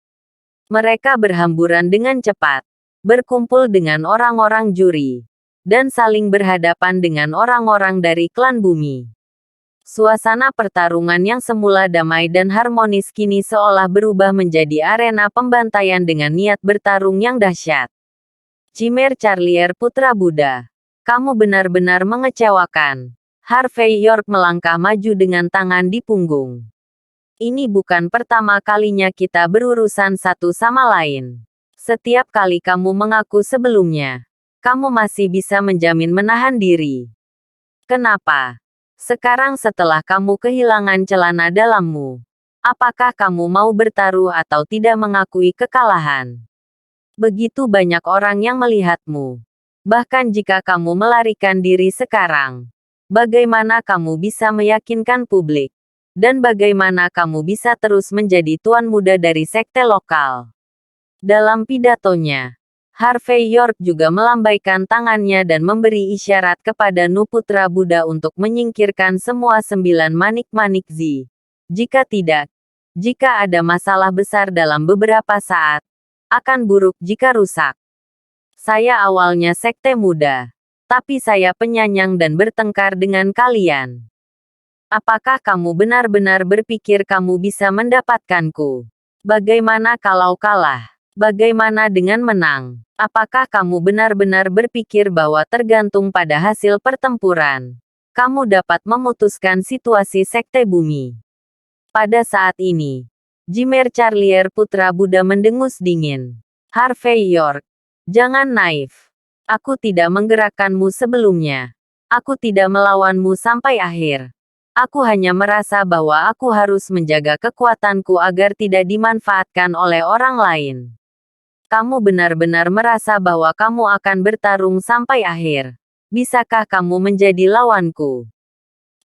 Mereka berhamburan dengan cepat, berkumpul dengan orang-orang juri, dan saling berhadapan dengan orang-orang dari klan bumi. Suasana pertarungan yang semula damai dan harmonis kini seolah berubah menjadi arena pembantaian dengan niat bertarung yang dahsyat. Jimer Charlier Putra Buddha, kamu benar-benar mengecewakan. Harvey York melangkah maju dengan tangan di punggung. Ini bukan pertama kalinya kita berurusan satu sama lain. Setiap kali kamu mengaku sebelumnya, kamu masih bisa menjamin menahan diri. Kenapa? Sekarang setelah kamu kehilangan celana dalammu, apakah kamu mau bertaruh atau tidak mengakui kekalahan? Begitu banyak orang yang melihatmu. Bahkan jika kamu melarikan diri sekarang, bagaimana kamu bisa meyakinkan publik? Dan bagaimana kamu bisa terus menjadi tuan muda dari sekte lokal? Dalam pidatonya, Harvey York juga melambaikan tangannya dan memberi isyarat kepada Nu Putra Buddha untuk menyingkirkan semua 9 manik-manik Zi. Jika tidak, jika ada masalah besar dalam beberapa saat, akan buruk jika rusak. Saya awalnya sekte muda, tapi saya penyanyang dan bertengkar dengan kalian. Apakah kamu benar-benar berpikir kamu bisa mendapatkanku? Bagaimana kalau kalah? Bagaimana dengan menang? Apakah kamu benar-benar berpikir bahwa tergantung pada hasil pertempuran, kamu dapat memutuskan situasi sekte bumi? Pada saat ini, Jimer Charlier Putra Buddha mendengus dingin. Harvey York, jangan naif. Aku tidak menggerakkanmu sebelumnya. Aku tidak melawanmu sampai akhir. Aku hanya merasa bahwa aku harus menjaga kekuatanku agar tidak dimanfaatkan oleh orang lain. Kamu benar-benar merasa bahwa kamu akan bertarung sampai akhir. Bisakah kamu menjadi lawanku?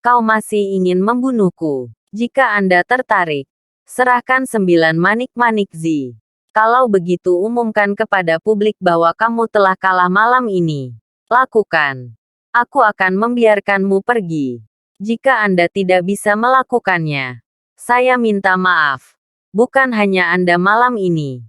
Kau masih ingin membunuhku? Jika Anda tertarik, serahkan 9 manik-manik Zi. Kalau begitu umumkan kepada publik bahwa kamu telah kalah malam ini. Lakukan. Aku akan membiarkanmu pergi. Jika Anda tidak bisa melakukannya, saya minta maaf. Bukan hanya Anda malam ini.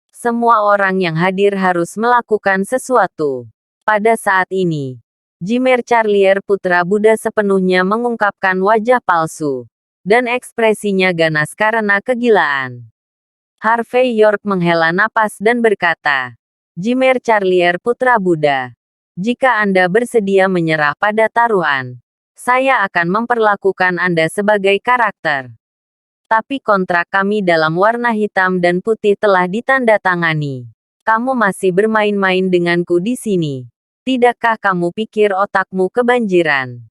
Semua orang yang hadir harus melakukan sesuatu. Pada saat ini, Jimer Charlier Putra Buddha sepenuhnya mengungkapkan wajah palsu, dan ekspresinya ganas karena kegilaan. Harvey York menghela napas dan berkata, Jimer Charlier Putra Buddha, jika Anda bersedia menyerah pada taruhan, saya akan memperlakukan Anda sebagai karakter. Tapi kontrak kami dalam warna hitam dan putih telah ditandatangani. Kamu masih bermain-main denganku di sini. Tidakkah kamu pikir otakmu kebanjiran?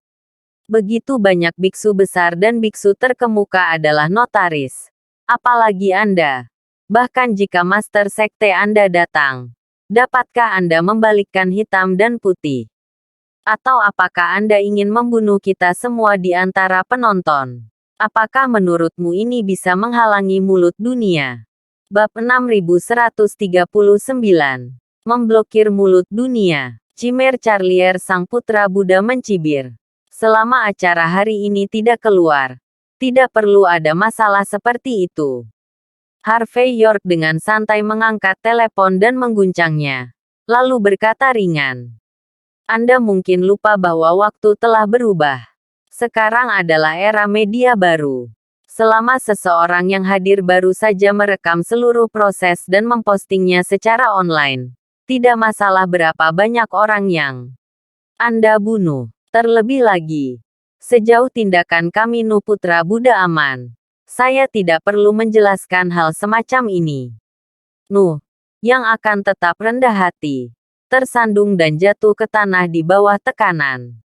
Begitu banyak biksu besar dan biksu terkemuka adalah notaris. Apalagi Anda. Bahkan jika Master Sekte Anda datang, dapatkah Anda membalikkan hitam dan putih? Atau apakah Anda ingin membunuh kita semua di antara penonton? Apakah menurutmu ini bisa menghalangi mulut dunia? Bab 6139. Memblokir mulut dunia. Jimer Charlier Sang Putra Buddha mencibir. Selama acara hari ini tidak keluar, tidak perlu ada masalah seperti itu. Harvey York dengan santai mengangkat telepon dan mengguncangnya. Lalu berkata ringan. Anda mungkin lupa bahwa waktu telah berubah. Sekarang adalah era media baru. Selama seseorang yang hadir baru saja merekam seluruh proses dan mempostingnya secara online, tidak masalah berapa banyak orang yang Anda bunuh. Terlebih lagi, sejauh tindakan kami Nu Putra Buddha aman, saya tidak perlu menjelaskan hal semacam ini. Nu, yang akan tetap rendah hati, tersandung dan jatuh ke tanah di bawah tekanan.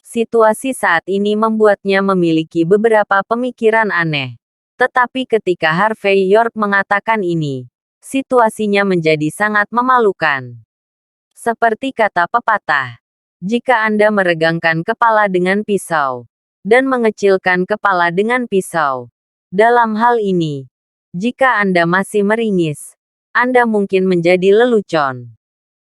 Situasi saat ini membuatnya memiliki beberapa pemikiran aneh. Tetapi ketika Harvey York mengatakan ini, situasinya menjadi sangat memalukan. Seperti kata pepatah, jika Anda meregangkan kepala dengan pisau, dan mengecilkan kepala dengan pisau, dalam hal ini, Jika Anda masih meringis, Anda mungkin menjadi lelucon.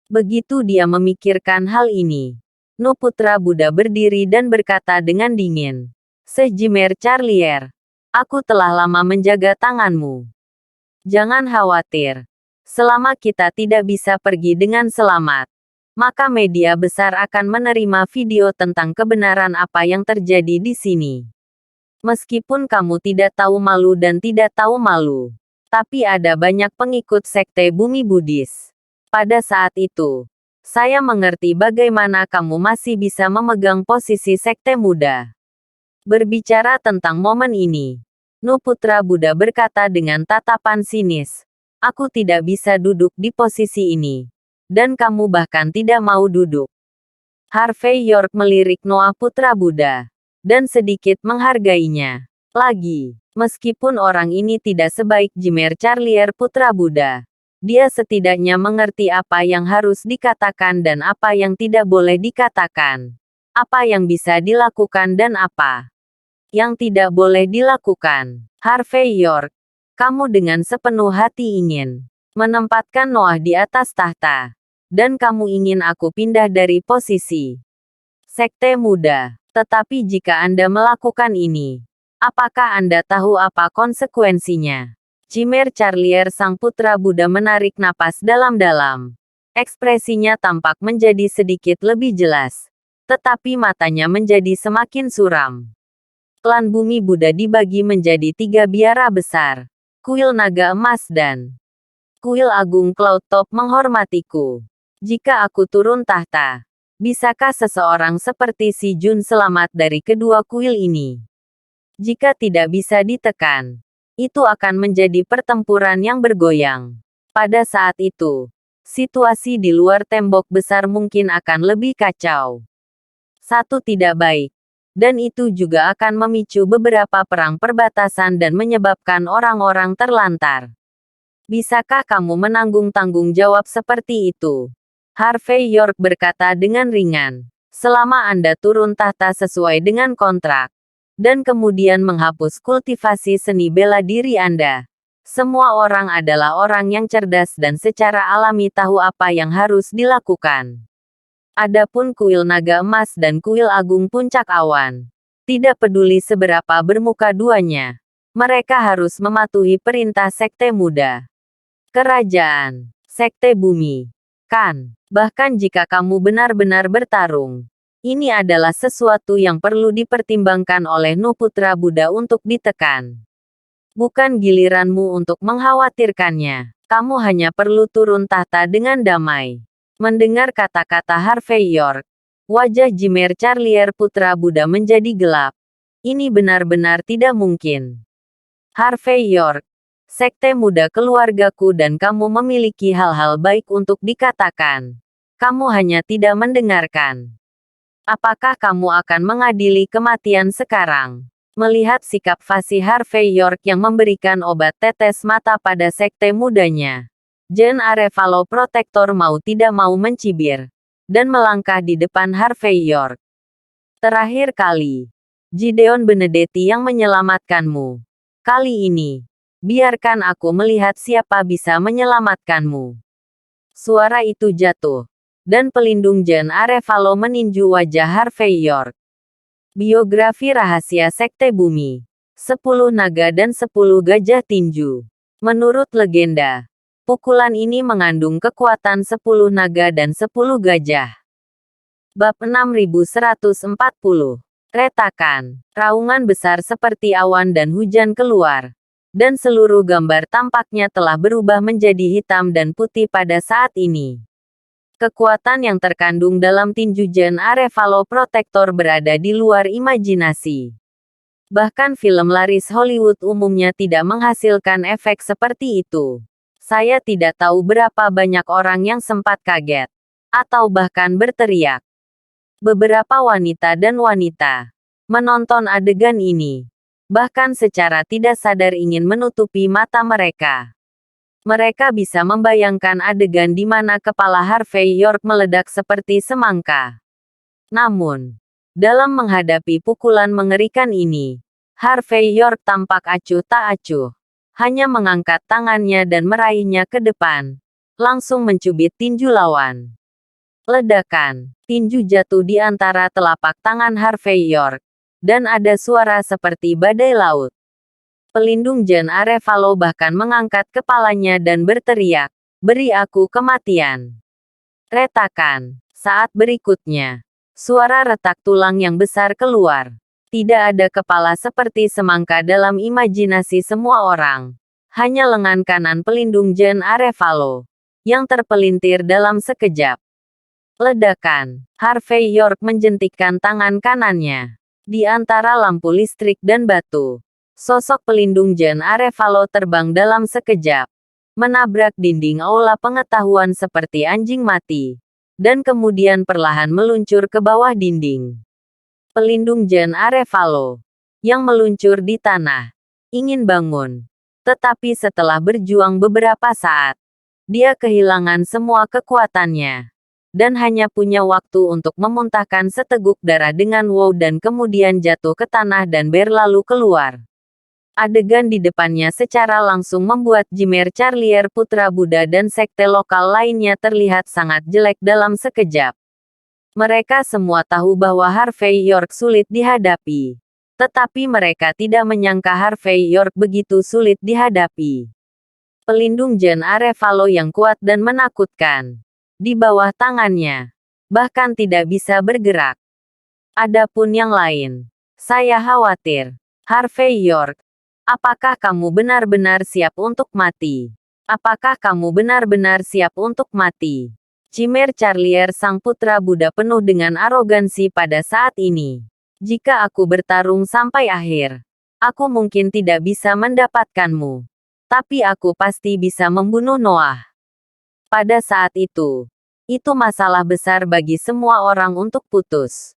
Begitu dia memikirkan hal ini, Nu putra Buddha berdiri dan berkata dengan dingin, "Sejimer Charlier, aku telah lama menjaga tanganmu. Jangan khawatir. Selama kita tidak bisa pergi dengan selamat, maka media besar akan menerima video tentang kebenaran apa yang terjadi di sini. Meskipun kamu tidak tahu malu dan tidak tahu malu, tapi ada banyak pengikut sekte Bumi Buddhis. Pada saat itu, saya mengerti bagaimana kamu masih bisa memegang posisi sekte muda." Berbicara tentang momen ini, Nu putra Buddha berkata dengan tatapan sinis, "Aku tidak bisa duduk di posisi ini. Dan kamu bahkan tidak mau duduk." Harvey York melirik Noah putra Buddha, dan sedikit menghargainya. Lagi, meskipun orang ini tidak sebaik Jimer Charlier putra Buddha, dia setidaknya mengerti apa yang harus dikatakan dan apa yang tidak boleh dikatakan. Apa yang bisa dilakukan dan apa yang tidak boleh dilakukan. Harvey York, kamu dengan sepenuh hati ingin menempatkan Noah di atas tahta. Dan kamu ingin aku pindah dari posisi sekte muda. Tetapi jika Anda melakukan ini, apakah Anda tahu apa konsekuensinya? Jimer Charlier sang putra Buddha menarik napas dalam-dalam. Ekspresinya tampak menjadi sedikit lebih jelas. Tetapi matanya menjadi semakin suram. Klan Bumi Buddha dibagi menjadi 3 biara besar. Kuil Naga Emas dan Kuil Agung Cloud Top menghormatiku. Jika aku turun tahta, bisakah seseorang seperti si Jun selamat dari kedua kuil ini? Jika tidak bisa ditekan, itu akan menjadi pertempuran yang bergoyang. Pada saat itu, situasi di luar tembok besar mungkin akan lebih kacau. Satu tidak baik, dan itu juga akan memicu beberapa perang perbatasan dan menyebabkan orang-orang terlantar. Bisakah kamu menanggung tanggung jawab seperti itu? Harvey York berkata dengan ringan. Selama Anda turun tahta sesuai dengan kontrak, dan kemudian menghapus kultivasi seni bela diri Anda. Semua orang adalah orang yang cerdas dan secara alami tahu apa yang harus dilakukan. Adapun kuil naga emas dan kuil agung puncak awan, tidak peduli seberapa bermuka duanya, mereka harus mematuhi perintah sekte muda. Kerajaan, sekte bumi, kan? Bahkan jika kamu benar-benar bertarung, ini adalah sesuatu yang perlu dipertimbangkan oleh Nu putra Buddha untuk ditekan. Bukan giliranmu untuk mengkhawatirkannya. Kamu hanya perlu turun tahta dengan damai. Mendengar kata-kata Harvey York, wajah Jimer Charlier putra Buddha menjadi gelap. Ini benar-benar tidak mungkin. Harvey York, sekte muda keluargaku dan kamu memiliki hal-hal baik untuk dikatakan. Kamu hanya tidak mendengarkan. Apakah kamu akan mengadili kematian sekarang? Melihat sikap fasih Harvey York yang memberikan obat tetes mata pada sekte mudanya, Jen Arevalo Protektor mau tidak mau mencibir, dan melangkah di depan Harvey York. Terakhir kali, Gideon Benedetti yang menyelamatkanmu. Kali ini, biarkan aku melihat siapa bisa menyelamatkanmu. Suara itu jatuh. Dan pelindung Jen Arevalo meninju wajah Harvey York. Biografi rahasia sekte bumi. 10 naga dan 10 gajah tinju. Menurut legenda, pukulan ini mengandung kekuatan 10 naga dan 10 gajah. Bab 6140. Retakan. Raungan besar seperti awan dan hujan keluar. Dan seluruh gambar tampaknya telah berubah menjadi hitam dan putih pada saat ini. Kekuatan yang terkandung dalam tinju Jen Arevalo Protektor berada di luar imajinasi. Bahkan film laris Hollywood umumnya tidak menghasilkan efek seperti itu. Saya tidak tahu berapa banyak orang yang sempat kaget, atau bahkan berteriak. Beberapa wanita dan wanita menonton adegan ini, bahkan secara tidak sadar ingin menutupi mata mereka. Mereka bisa membayangkan adegan di mana kepala Harvey York meledak seperti semangka. Namun, dalam menghadapi pukulan mengerikan ini, Harvey York tampak acuh tak acuh. hanya mengangkat tangannya dan meraihnya ke depan, langsung mencubit tinju lawan. Ledakan, tinju jatuh di antara telapak tangan Harvey York, dan ada suara seperti badai laut. Pelindung Jan Arevalo bahkan mengangkat kepalanya dan berteriak, "Beri aku kematian." Retakan. Saat berikutnya, suara retak tulang yang besar keluar. Tidak ada kepala seperti semangka dalam imajinasi semua orang. Hanya lengan kanan pelindung Jan Arevalo yang terpelintir dalam sekejap. Ledakan. Harvey York menjentikkan tangan kanannya. Di antara lampu listrik dan batu, sosok pelindung Jan Arevalo terbang dalam sekejap, menabrak dinding aula pengetahuan seperti anjing mati, dan kemudian perlahan meluncur ke bawah dinding. Pelindung Jan Arevalo yang meluncur di tanah, ingin bangun. Tetapi setelah berjuang beberapa saat, dia kehilangan semua kekuatannya, dan hanya punya waktu untuk memuntahkan seteguk darah dengan wow dan kemudian jatuh ke tanah dan berlalu keluar. Adegan di depannya secara langsung membuat Jimmer Charlier putra Buddha dan sekte lokal lainnya terlihat sangat jelek dalam sekejap. Mereka semua tahu bahwa Harvey York sulit dihadapi. Tetapi mereka tidak menyangka Harvey York begitu sulit dihadapi. Pelindung Jan Arevalo yang kuat dan menakutkan. Di bawah tangannya, bahkan tidak bisa bergerak. Adapun yang lain, saya khawatir. Harvey York, apakah kamu benar-benar siap untuk mati? Apakah kamu benar-benar siap untuk mati? Jimmer Charlier sang putra Buddha penuh dengan arogansi pada saat ini. Jika aku bertarung sampai akhir, aku mungkin tidak bisa mendapatkanmu. Tapi aku pasti bisa membunuh Noah. Pada saat itu masalah besar bagi semua orang untuk putus.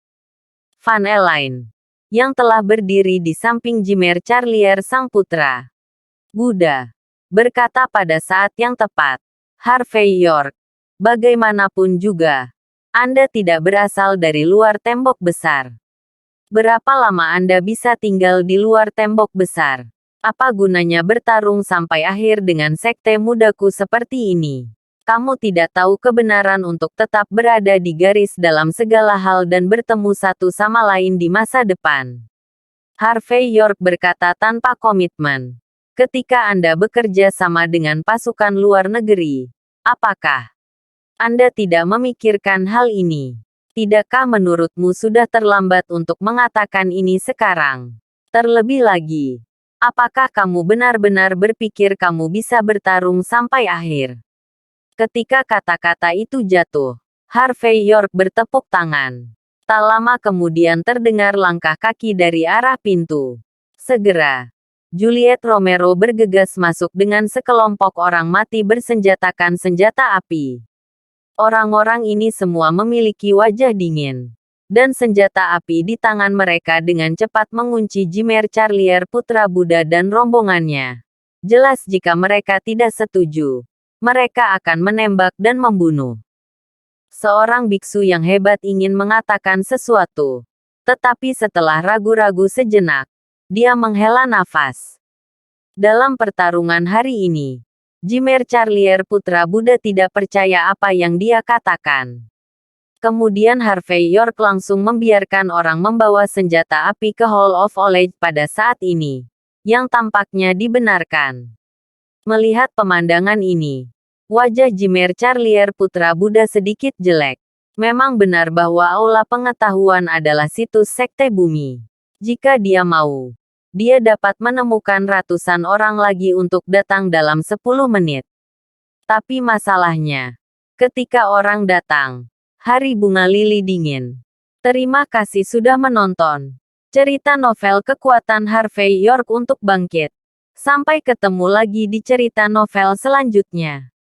Van Elaine, yang telah berdiri di samping Jimmer Charlier sang putra Buddha, berkata pada saat yang tepat, "Harvey York, bagaimanapun juga, Anda tidak berasal dari luar tembok besar. Berapa lama Anda bisa tinggal di luar tembok besar? Apa gunanya bertarung sampai akhir dengan sekte mudaku seperti ini? Kamu tidak tahu kebenaran untuk tetap berada di garis dalam segala hal dan bertemu satu sama lain di masa depan." Harvey York berkata tanpa komitmen. "Ketika Anda bekerja sama dengan pasukan luar negeri, apakah Anda tidak memikirkan hal ini? Tidakkah menurutmu sudah terlambat untuk mengatakan ini sekarang? Terlebih lagi, apakah kamu benar-benar berpikir kamu bisa bertarung sampai akhir?" Ketika kata-kata itu jatuh, Harvey York bertepuk tangan. Tak lama kemudian terdengar langkah kaki dari arah pintu. Segera, Juliet Romero bergegas masuk dengan sekelompok orang mati bersenjatakan senjata api. Orang-orang ini semua memiliki wajah dingin, dan senjata api di tangan mereka dengan cepat mengunci Jimmer Charlier putra Buddha dan rombongannya. Jelas jika mereka tidak setuju, mereka akan menembak dan membunuh. Seorang biksu yang hebat ingin mengatakan sesuatu, tetapi setelah ragu-ragu sejenak, dia menghela nafas. Dalam pertarungan hari ini, Jimmer Charlier putra Buddha tidak percaya apa yang dia katakan. Kemudian Harvey York langsung membiarkan orang membawa senjata api ke Hall of Knowledge pada saat ini, yang tampaknya dibenarkan. Melihat pemandangan ini, wajah Jimmer Charlier putra Buddha sedikit jelek. Memang benar bahwa aula pengetahuan adalah situs sekte bumi. Jika dia mau, dia dapat menemukan ratusan orang lagi untuk datang dalam 10 menit. Tapi masalahnya, ketika orang datang, hari bunga lili dingin. Terima kasih sudah menonton cerita novel kekuatan Harvey York untuk bangkit. Sampai ketemu lagi di cerita novel selanjutnya.